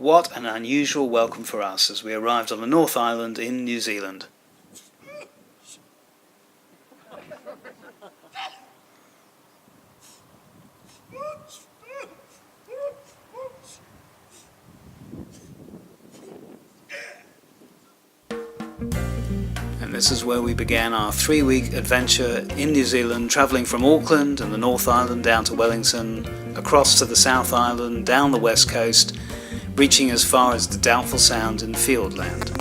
What an unusual welcome for us as we arrived on the North Island in New Zealand. And this is where we began our 3-week adventure in New Zealand, travelling from Auckland and the North Island down to Wellington, across to the South Island, down the west coast, reaching as far as the Doubtful Sound in Fiordland.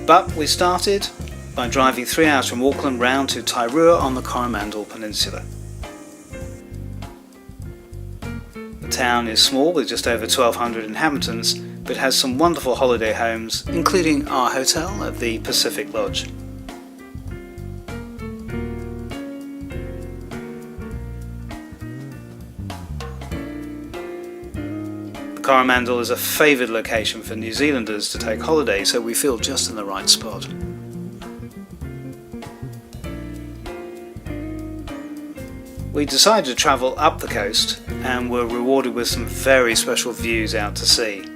But we started by driving 3 hours from Auckland round to Tairua on the Coromandel Peninsula. The town is small with just over 1,200 inhabitants, but has some wonderful holiday homes, including our hotel at the Pacific Lodge. Coromandel is a favoured location for New Zealanders to take holiday, so we feel just in the right spot. We decided to travel up the coast and were rewarded with some very special views out to sea,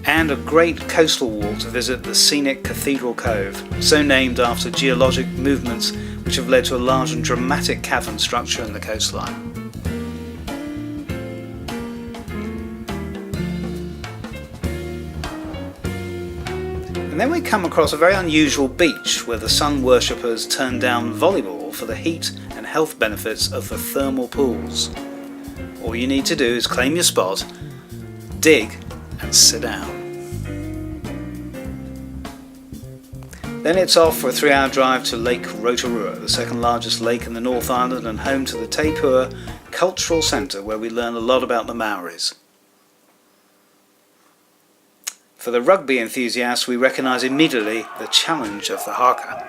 and a great coastal walk to visit the scenic Cathedral Cove, so named after geologic movements which have led to a large and dramatic cavern structure in the coastline. And then we come across a very unusual beach where the sun worshippers turn down volleyball for the heat and health benefits of the thermal pools. All you need to do is claim your spot, dig and sit down. Then it's off for a 3-hour drive to Lake Rotorua, the second largest lake in the North Island and home to the Te Pua Cultural Centre, where we learn a lot about the Maoris. For the rugby enthusiasts, we recognise immediately the challenge of the haka.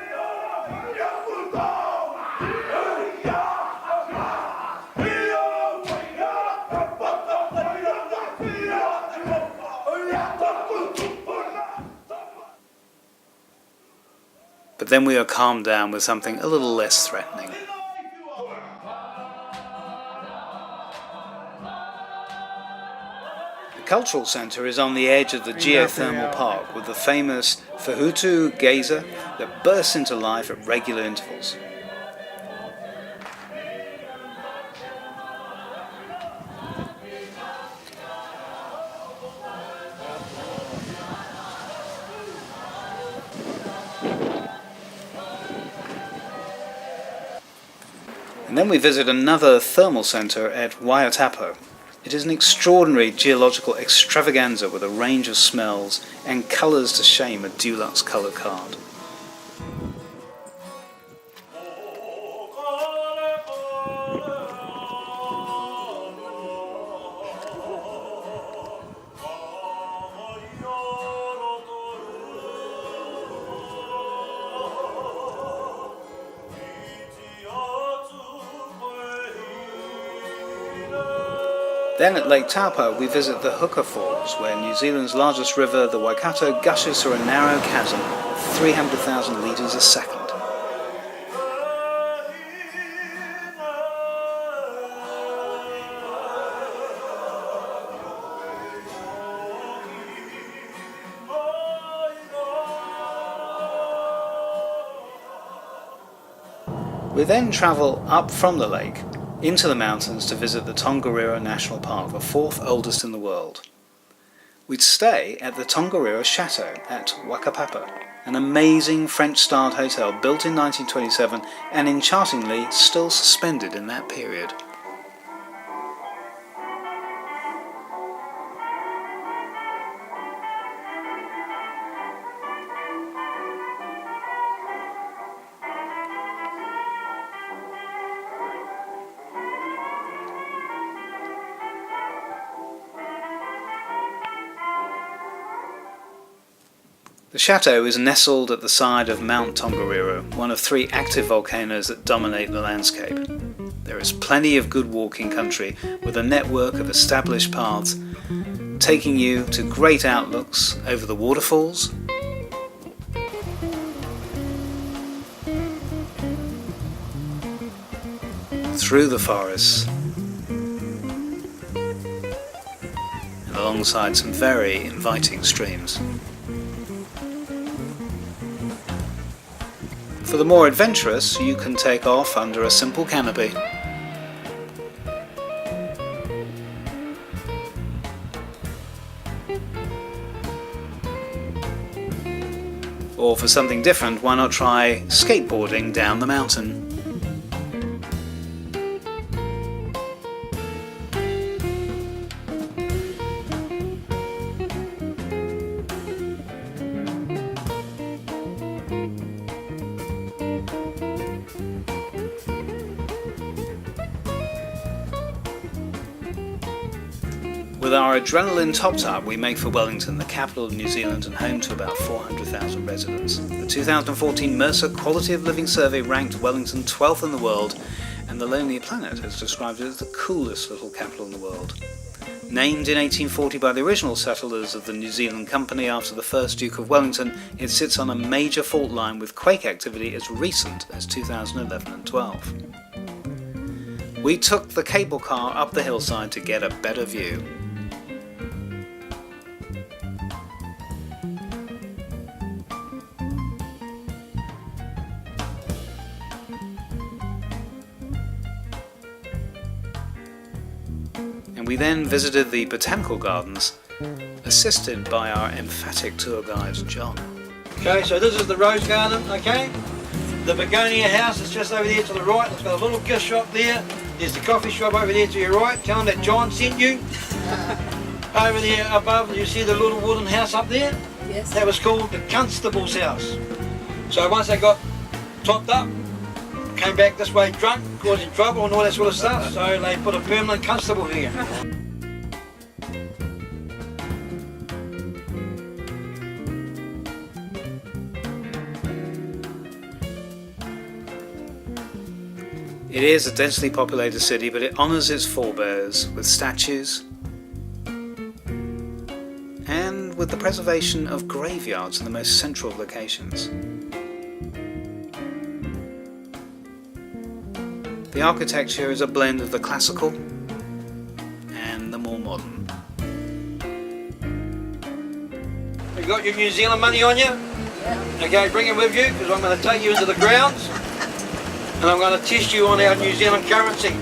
But then we are calmed down with something a little less threatening. The Cultural Centre is on the edge of the geothermal park with the famous Whahutu geyser that bursts into life at regular intervals. And then we visit another thermal centre at Waiotapo. It is an extraordinary geological extravaganza with a range of smells and colours to shame a Dulux colour card. Then at Lake Taupo we visit the Hooker Falls, where New Zealand's largest river, the Waikato, gushes through a narrow chasm of 300,000 litres a second. We then travel up from the lake into the mountains to visit the Tongariro National Park, the 4th oldest in the world. We'd stay at the Tongariro Chateau at Wakapapa, an amazing French-styled hotel built in 1927 and enchantingly still suspended in that period. The chateau is nestled at the side of Mount Tongariro, one of 3 active volcanoes that dominate the landscape. There is plenty of good walking country with a network of established paths taking you to great outlooks over the waterfalls, through the forests, and alongside some very inviting streams. For the more adventurous, you can take off under a simple canopy. Or for something different, why not try skateboarding down the mountain? With our adrenaline topped up, we make for Wellington, the capital of New Zealand and home to about 400,000 residents. The 2014 Mercer Quality of Living Survey ranked Wellington 12th in the world, and the Lonely Planet has described it as the coolest little capital in the world. Named in 1840 by the original settlers of the New Zealand Company after the first Duke of Wellington, it sits on a major fault line with quake activity as recent as 2011 and 12. We took the cable car up the hillside to get a better view. And we then visited the botanical gardens, assisted by our emphatic tour guide, John. Okay, so this is the rose garden, okay? The begonia house is just over there to the right. It's got a little gift shop there. There's the coffee shop over there to your right. Tell them that John sent you. Over there above, you see the little wooden house up there? Yes. That was called the constable's house. So once they got topped up, came back this way drunk, causing trouble and all that sort of stuff, so they put a permanent constable here. It is a densely populated city, but it honours its forebears with statues and with the preservation of graveyards in the most central locations. The architecture is a blend of the classical and the more modern. You got your New Zealand money on you? Yeah. Okay, bring it with you because I'm going to take you into the grounds and I'm going to test you on our New Zealand currency.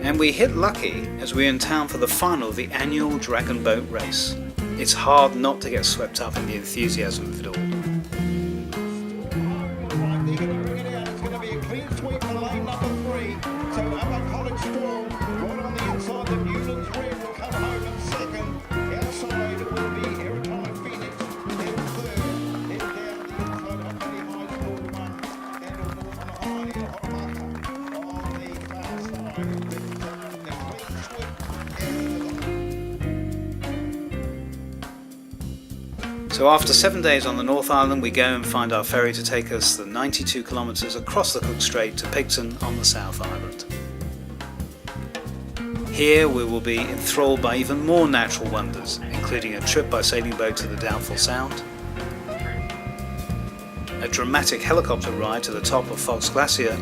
And we hit lucky as we're in town for the final of the annual Dragon Boat race. It's hard not to get swept up in the enthusiasm of it all. So after 7 days on the North Island, we go and find our ferry to take us the 92 kilometres across the Cook Strait to Picton on the South Island. Here we will be enthralled by even more natural wonders, including a trip by sailing boat to the Doubtful Sound, a dramatic helicopter ride to the top of Fox Glacier,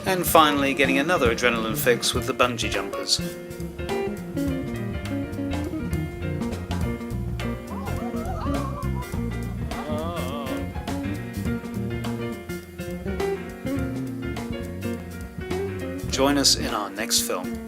and finally getting another adrenaline fix with the bungee jumpers. Join us in our next film.